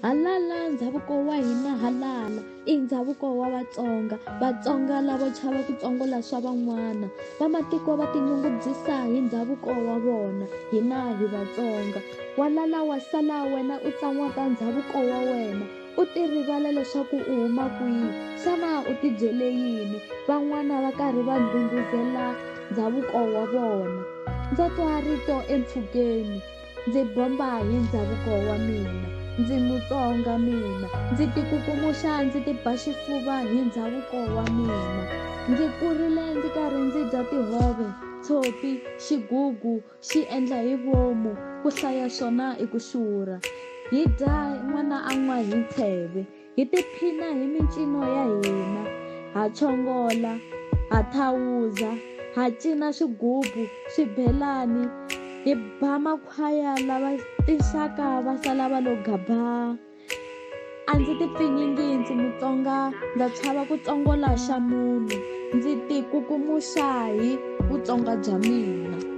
Halala ndhavuko wa hina halala i ndhavuko wa Vatsonga. Vatsonga lavo chava ku tsongola swa van'wana. Vamatiko va tinyungubyisa hi ndhavuko wa vona. Hina hi Vatsonga. Walala wa sala wena u tsan'waka ndhavuko wa wena. U ti rivala leswaku u huma kwihi. Xana u ti byele yini? Van'wana va karhi va ndhundhuzela ndhavuko wa vona. Ndza twa rito empfhukeni, ndzi bomba hi ndhavuko wa mina. Ndzi Mutsonga mina, ndzi tikukumuxa ndzi ti ba xifuva hi ndhavuko wa mina. Ndzi kurile ndzi karhi ndzi dya tihove, tshopi, xigugu, xi endla hi vomu, ku hlaya swona i ku xurha. Hi dya n'wana a nwa hi ntsheve, hi tiphina hi mincino ya hina. Ha chongola, ha thawuza, ha cina swigubu, swibelani, hi ba makhwaya lava tinxaka va sala va lo gaba. A ndzi ti pfinyingi ndzi Mutsonga, ndza chava ku tsongola xa munhu, ndzi ti kukumuxa hi Vutsonga bya mina.